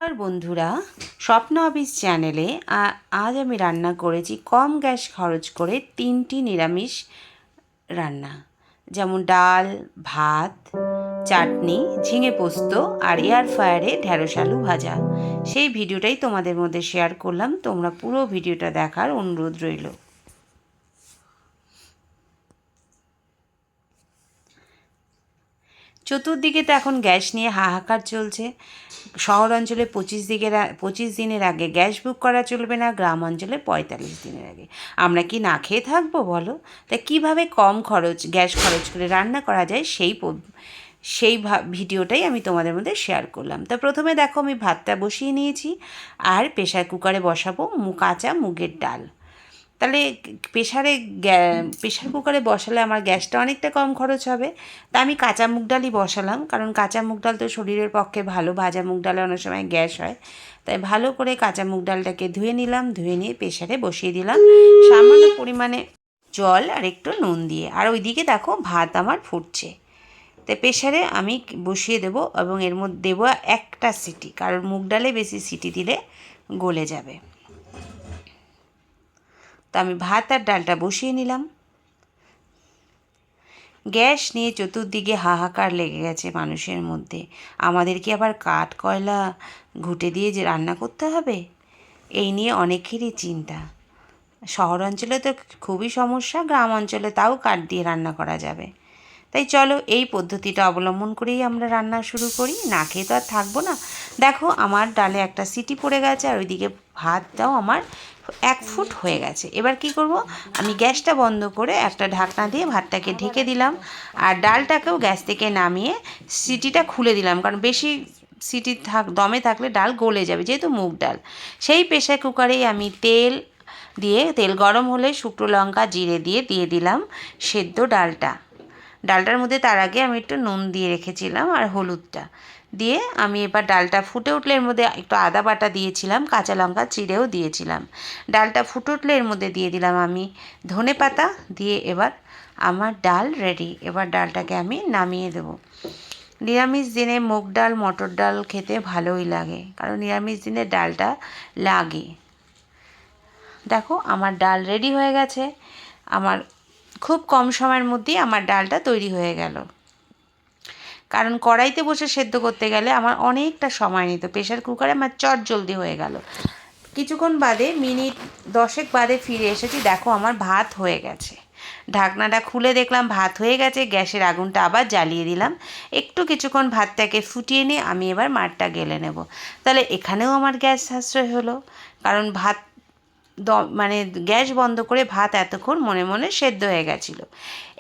আর বন্ধুরা, স্বপ্ন অফিস চ্যানেলে আজ আমি রান্না করেছি কম গ্যাস খরচ করে 3টি নিরামিষ রান্না, যেমন ডাল, ভাত, চাটনি, ঝিঙে পোস্ত আর এয়ার ফ্রায়ারে ঢ্যাঁড়স আলু ভাজা। সেই ভিডিওটাই তোমাদের মধ্যে শেয়ার করলাম। তোমরা পুরো ভিডিওটা দেখার অনুরোধ রইল। চতুর্দিকে তো এখন গ্যাস নিয়ে হাহাকার চলছে। শহর অঞ্চলে 25 দিনের আগে গ্যাস বুক করা চলবে না, গ্রাম অঞ্চলে 45 দিনের আগে। আমরা কি না খেয়ে থাকবো বলো? তা কীভাবে কম গ্যাস খরচ করে রান্না করা যায় সেই ভিডিওটাই আমি তোমাদের মধ্যে শেয়ার করলাম। তা প্রথমে দেখো, আমি ভাতটা বসিয়ে নিয়েছি আর প্রেশার কুকারে বসাবো কাঁচা মুগের ডাল। তাহলে প্রেশার কুকারে বসালে আমার গ্যাসটা অনেকটা কম খরচ হবে। তা আমি কাঁচা মুগ ডালই বসালাম, কারণ কাঁচা মুগ ডাল তো শরীরের পক্ষে ভালো। ভাজা মুগ ডালে অনেক সময় গ্যাস হয়। তাই ভালো করে কাঁচা মুগ ডালটাকে ধুয়ে নিলাম, ধুয়ে নিয়ে প্রেশারে বসিয়ে দিলাম সামান্য পরিমাণে জল আর একটু নুন দিয়ে। আর ওইদিকে দেখো ভাত আমার ফুটছে। তাই প্রেশারে আমি বসিয়ে দেবো এবং এর মধ্যে দেবো একটা সিটি, কারণ মুগ ডালে বেশি সিটি দিলে গলে যাবে। তো আমি ভাত আর ডালটা বসিয়ে নিলাম। গ্যাস নিয়ে চতুর্দিকে হাহাকার লেগে গেছে মানুষের মধ্যে। আমাদের কি আবার কাঠ কয়লা ঘুঁটে দিয়ে যে রান্না করতে হবে? এই নিয়ে অনেকেরই চিন্তা। শহর অঞ্চলে তো খুবই সমস্যা, গ্রাম অঞ্চলে তাও কাঠ দিয়ে রান্না করা যাবে। তাই চলো এই পদ্ধতিটা অবলম্বন করেই আমরা রান্না শুরু করি, না খেয়ে তো আর থাকবো না। দেখো আমার ডালে একটা সিটি পড়ে গেছে আর ওইদিকে ভাতটাও আমার 1 ফুট হয়ে গেছে। এবার কি করব, আমি গ্যাসটা বন্ধ করে একটা ঢাকনা দিয়ে ভাতটাকে ঢেকে দিলাম আর ডালটাকেও গ্যাস থেকে নামিয়ে সিটিটা খুলে দিলাম, কারণ বেশি সিটি দমে থাকলে ডাল গলে যাবে, যেহেতু মুগ ডাল। সেই প্রেশার কুকারেই আমি তেল গরম হলে শুকনো লঙ্কা জিরে দিয়ে দিলাম সেদ্ধ ডালটার মধ্যে তার আগে আমি একটু নুন দিয়ে রেখেছিলাম আর হলুদটা দিয়ে আমি এবার ডালটা ফুটে উঠলে এর মধ্যে একটু আদা বাটা দিয়েছিলাম, কাঁচা লঙ্কা চিড়েও দিয়েছিলাম। ডালটা ফুটে উঠলে এর মধ্যে দিয়ে দিলাম আমি ধনেপাতা দিয়ে। এবার আমার ডাল রেডি। এবার ডালটাকে আমি নামিয়ে দেবো। নিরামিষ দিনে মুগ ডাল মটর ডাল খেতে ভালোই লাগে, কারণ নিরামিষ দিনে ডালটা লাগে। দেখো আমার ডাল রেডি হয়ে গেছে। আমার খুব কম সময়ের মধ্যেই আমার ডালটা তৈরি হয়ে গেল, কারণ কড়াইতে বসে সেদ্ধ করতে গেলে আমার অনেকটা সময় নিত। প্রেশার কুকারে আমার জলদি হয়ে গেল। কিছুক্ষণ বাদে, মিনিট 10 বাদে ফিরে এসেছি, দেখো আমার ভাত হয়ে গেছে। ঢাকনাটা খুলে দেখলাম ভাত হয়ে গেছে। গ্যাসের আগুনটা আবার জ্বালিয়ে দিলাম। কিছুক্ষণ ভাতটাকে ফুটিয়ে নিয়ে আমি এবার মাঠটা গেলে নেব। তাহলে এখানেও আমার গ্যাস সাশ্রয় হলো, কারণ মানে গ্যাস বন্ধ করে ভাত এতক্ষণ মনে মনে সেদ্ধ হয়ে গেছিলো।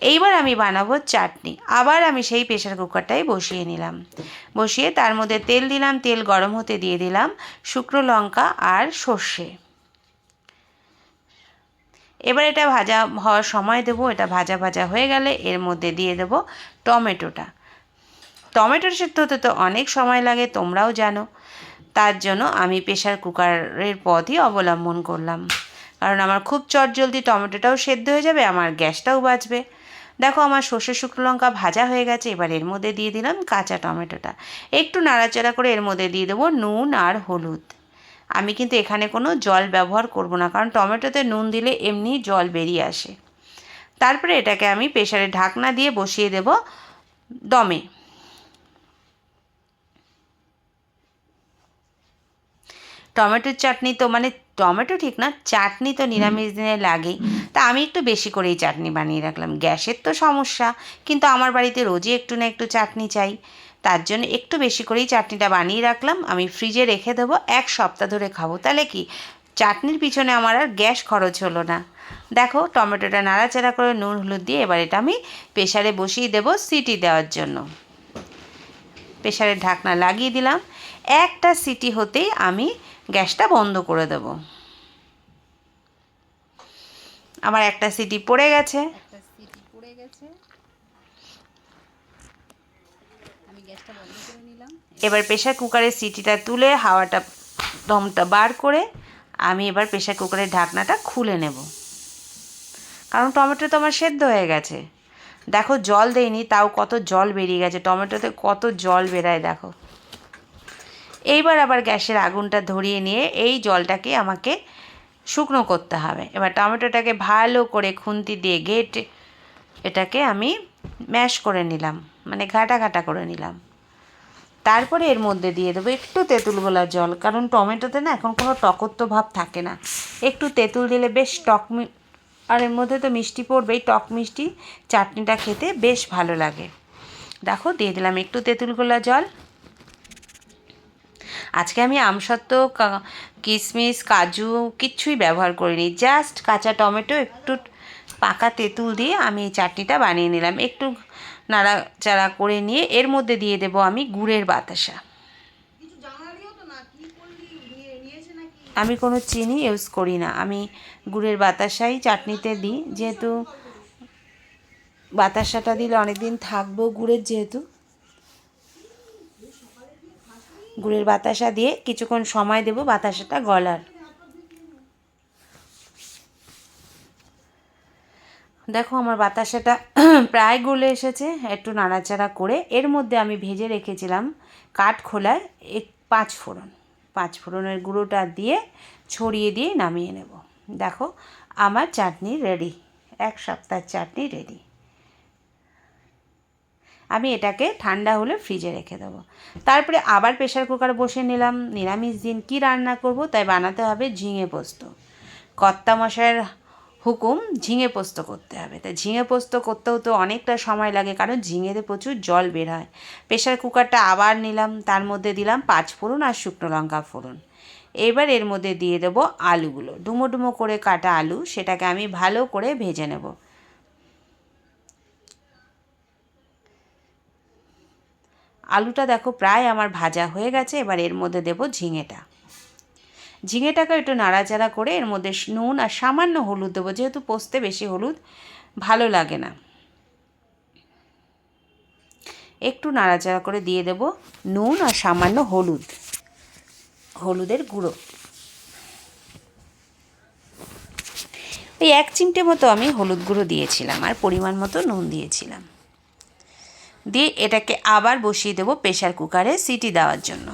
এইবার আমি বানাবো চাটনি। আবার আমি সেই প্রেশার কুকারটাই বসিয়ে নিলাম। বসিয়ে তার মধ্যে তেল দিলাম, তেল গরম হতে দিয়ে দিলাম শুকনো লঙ্কা আর সর্ষে। এবার এটা ভাজা হওয়ার সময় দেবো। এটা ভাজা হয়ে গেলে এর মধ্যে দিয়ে দেবো টমেটোর সেদ্ধ হতে তো অনেক সময় লাগে, তোমরাও জানো। তার জন্য আমি প্রেশার কুকারের পথই অবলম্বন করলাম, কারণ আমার খুব চটজলদি টমেটোটাও সেদ্ধ হয়ে যাবে, আমার গ্যাসটাও বাঁচবে। দেখো আমার সর্ষে শুকনো লঙ্কা ভাজা হয়ে গেছে। এবার এর মধ্যে দিয়ে দিলাম কাঁচা টমেটোটা। একটু নাড়াচাড়া করে এর মধ্যে দিয়ে দেবো নুন আর হলুদ। আমি কিন্তু এখানে কোনো জল ব্যবহার করব না, কারণ টমেটোতে নুন দিলে এমনি জল বেরিয়ে আসে। তারপরে এটাকে আমি প্রেশারে ঢাকনা দিয়ে বসিয়ে দেব দমে। টমেটোর চাটনি তো মানে টমেটো ঠিক না, চাটনি তো নিরামিষ দিনে লাগেই। তা আমি একটু বেশি করেই চাটনি বানিয়ে রাখলাম। গ্যাসের তো সমস্যা, কিন্তু আমার বাড়িতে রোজই একটু না একটু চাটনি চাই। তার জন্য একটু বেশি করেই চাটনিটা বানিয়ে রাখলাম। আমি ফ্রিজে রেখে দেবো, 1 সপ্তাহ ধরে খাবো। তাহলে কি চাটনির পিছনে আমার আর গ্যাস খরচ হলো না। দেখো টমেটোটা নাড়াচাড়া করে নুন হলুদ দিয়ে এবার এটা আমি প্রেশারে বসিয়ে দেবো সিটি দেওয়ার জন্য। প্রেশারের ঢাকনা লাগিয়ে দিলাম। একটা সিটি হতেই আমি গ্যাসটা বন্ধ করে দেব। আমার একটা সিটি পড়ে গেছে। আমি গ্যাসটা বন্ধ করে নিলাম। এবার প্রেশার কুকারের সিটিটা তুলে হাওয়াটা দমটা বার করে আমি এবার প্রেশার কুকারের ঢাকনাটা খুলে নেব, কারণ টমেটো তো আমার সেদ্ধ হয়ে গেছে। দেখো জল দেয়নি, তাও কত জল বেরিয়ে গেছে। টমেটোতে কত জল বেরায় দেখো। এইবার আবার গ্যাসের আগুনটা ধরিয়ে নিয়ে এই জলটাকে আমাকে শুকনো করতে হবে। এবার টমেটোটাকে ভালো করে খুন্তি দিয়ে ঘেটে এটাকে আমি ম্যাশ করে নিলাম, মানে ঘাটা ঘাটা করে নিলাম। তারপরে এর মধ্যে দিয়ে দেবো একটু তেঁতুল গোলা জল, কারণ টমেটোতে না এখন কোনো টকত্ব ভাব থাকে না। একটু তেঁতুল দিলে বেশ আর এর মধ্যে তো মিষ্টি পড়বেই, টক মিষ্টি চাটনিটা খেতে বেশ ভালো লাগে। দেখো দিয়ে দিলাম একটু তেঁতুল গোলা জল। আজকে আমি আমসত্ত্ব, কিশমিশ, কাজু কিচ্ছুই ব্যবহার করিনি, জাস্ট কাঁচা টমেটো, একটু পাকা তেঁতুল দিয়ে আমি এই চাটনিটা বানিয়ে নিলাম। একটু নাড়াচাড়া করে নিয়ে এর মধ্যে দিয়ে দেব আমি গুড়ের বাতাসা। আমি কোনো চিনি ইউজ করি না, আমি গুড়ের বাতাসাই চাটনিতে দিই, যেহেতু বাতাসাটা দিলে অনেক দিন থাকবো গুড়ের, যেহেতু গুড়ের বাতাসা দিয়ে কিছুক্ষণ সময় দেব বাতাসাটা গলার। দেখো আমার বাতাসাটা প্রায় গলে এসেছে। একটু নাড়াচাড়া করে এর মধ্যে আমি ভেজে রেখেছিলাম কাঠখোলায় 5 ফোড়ন, 5 ফোড়নের গুঁড়োটা দিয়ে ছড়িয়ে দিয়ে নামিয়ে নেব। দেখো আমার চাটনি রেডি, 1 সপ্তাহের চাটনি রেডি। আমি এটাকে ঠান্ডা হলে ফ্রিজে রেখে দেবো। তারপরে আবার প্রেশার কুকার বসে নিলাম। নিরামিষ দিন কী রান্না করব, তাই বানাতে হবে ঝিঙে পোস্ত। কর্তামশাইয়ের হুকুম ঝিঙে পোস্ত করতে হবে, তাই ঝিঙে পোস্ত করতেও তো অনেকটা সময় লাগে, কারণ ঝিঙেতে প্রচুর জল বের হয়। প্রেশার কুকারটা আবার নিলাম, তার মধ্যে দিলাম 5 ফোড়ন আর শুকনো লঙ্কা ফোড়ন। এবার এর মধ্যে দিয়ে দেবো আলুগুলো, ডুমো ডুমো করে কাটা আলু, সেটাকে আমি ভালো করে ভেজে নেব। আলুটা দেখো প্রায় আমার ভাজা হয়ে গেছে। এবার এর মধ্যে দেব ঝিঙেটাকে একটু নাড়াচাড়া করে এর মধ্যে নুন আর সামান্য হলুদ দেবো, যেহেতু পোস্তে বেশি হলুদ ভালো লাগে না। একটু নাড়াচাড়া করে দিয়ে দেব নুন আর সামান্য হলুদের গুঁড়ো। ওই 1 চিমটে মতো আমি হলুদ গুঁড়ো দিয়েছিলাম, আর পরিমাণ মতো নুন দিয়েছিলাম। দিয়ে এটাকে আবার বসিয়ে দেবো প্রেশার কুকারে সিটি দেওয়ার জন্য,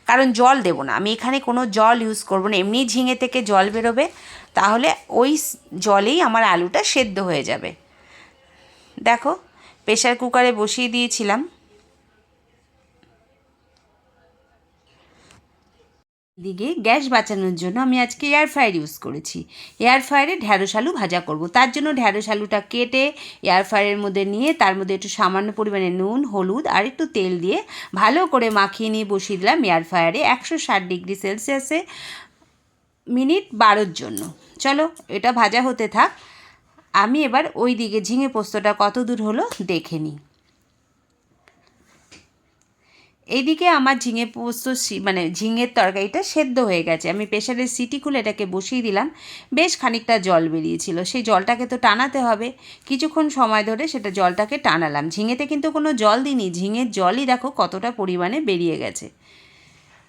কারণ জল দেব না আমি এখানে, কোনো জল ইউজ করব না। এমনি ঝিঙে থেকে জল বেরোবে, তাহলে ওই জলেই আমার আলুটা সেদ্ধ হয়ে যাবে। দেখো প্রেশার কুকারে বসিয়ে দিয়েছিলাম। এদিকে গ্যাস বাঁচানোর জন্য আমি আজকে এয়ার ফ্রায়ার ইউজ করেছি। এয়ার ফ্রায়ারে ঢ্যাঁড়স আলু ভাজা করব, তার জন্য ঢ্যাঁড়স আলুটা কেটে এয়ার ফ্রায়ারের মধ্যে নিয়ে তার মধ্যে একটু সামান্য পরিমাণে নুন, হলুদ আর একটু তেল দিয়ে ভালো করে মাখিয়ে নিয়ে বসিয়ে দিলাম এয়ার ফ্রায়ারে 160 ডিগ্রি সেলসিয়াসে মিনিট 12 জন্য। চলো এটা ভাজা হতে থাক, আমি এবার ওই দিকে ঝিঙে পোস্তটা কত দূর হলো দেখে নিই। এইদিকে আমার ঝিঙে পোস্ত মানে ঝিঙের তরকারিটা সেদ্ধ হয়ে গেছে। আমি প্রেশারের সিটি খুলে এটাকে বসিয়ে দিলাম। বেশ খানিকটা জল বেরিয়েছিল, সেই জলটাকে তো টানাতে হবে। কিছুক্ষণ সময় ধরে সেটা জলটাকে টানালাম। ঝিঙেতে কিন্তু কোনো জল দিইনি, ঝিঙের জলই দেখো কতটা পরিমাণে বেরিয়ে গেছে।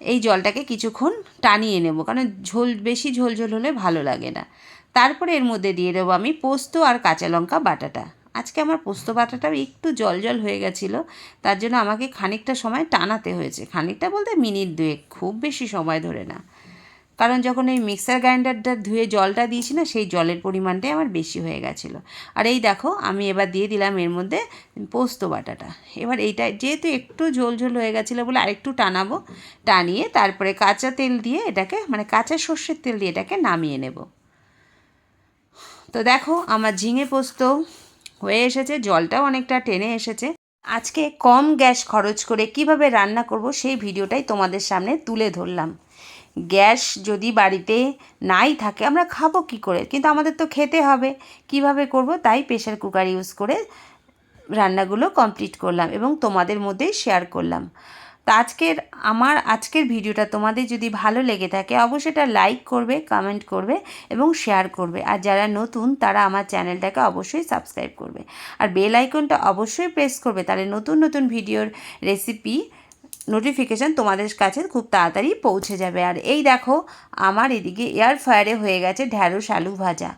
এই জলটাকে কিছুক্ষণ টানিয়ে নেব, কারণ বেশি ঝোল হলে ভালো লাগে না। তারপরে এর মধ্যে দিয়ে দেবো আমি পোস্ত আর কাঁচা লঙ্কা বাটাটা। আজকে আমার পোস্ত বাটাটাও একটু জল হয়ে গেছিলো, তার জন্য আমাকে খানিকটা সময় টানাতে হয়েছে। খানিকটা বলতে মিনিট 2, খুব বেশি সময় ধরে না, কারণ যখন এই মিক্সার গ্রাইন্ডারটা ধুয়ে জলটা দিয়েছি না, সেই জলের পরিমাণটাই আমার বেশি হয়ে গেছিলো। আর এই দেখো আমি এবার দিয়ে দিলাম এর মধ্যে পোস্ত বাটাটা। এবার এইটা যেহেতু একটু ঝোল হয়ে গেছিলো বলে আরেকটু টানাবো, টানিয়ে তারপরে কাঁচা তেল দিয়ে এটাকে, মানে কাঁচা সর্ষের তেল দিয়ে এটাকে নামিয়ে নেব। তো দেখো আমার ঝিঙে পোস্ত হয়ে এসেছে, জলটাও অনেকটা টেনে এসেছে। আজকে কম গ্যাস খরচ করে কিভাবে রান্না করব সেই ভিডিওটাই তোমাদের সামনে তুলে ধরলাম। গ্যাস যদি বাড়িতে নাই থাকে আমরা খাবো কী করে, কিন্তু আমাদের তো খেতে হবে, কিভাবে করব, তাই প্রেশার কুকার ইউজ করে রান্নাগুলো কমপ্লিট করলাম এবং তোমাদের মধ্যেই শেয়ার করলাম। তো আজকের ভিডিওটা তোমাদের যদি ভালো লেগে থাকে অবশ্যই এটা লাইক করবে, কমেন্ট করবে এবং শেয়ার করবে। আর যারা নতুন তারা আমার চ্যানেলটাকে অবশ্যই সাবস্ক্রাইব করবে আর বেল আইকনটা অবশ্যই প্রেস করবে, তাহলে নতুন ভিডিওর রেসিপি নোটিফিকেশান তোমাদের কাছে খুব তাড়াতাড়ি পৌঁছে যাবে। আর এই দেখো আমার এদিকে এয়ার ফ্রায়ারে হয়ে গেছে ঢ্যাঁড়স আলু ভাজা,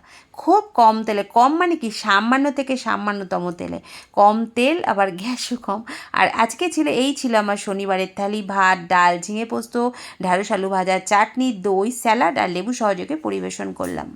খুব কম তেলে, কম মানে কি সামান্য থেকে সামান্যতম তেলে, কম তেল আবার গ্যাসও কম। আর আজকে ছিল আমার শনিবারের থালি, ভাত, ডাল, ঝিঙে পোস্ত, ঢ্যাঁড়স আলু ভাজা, চাটনি, দই, স্যালাড আর লেবু সহযোগে পরিবেশন করলাম।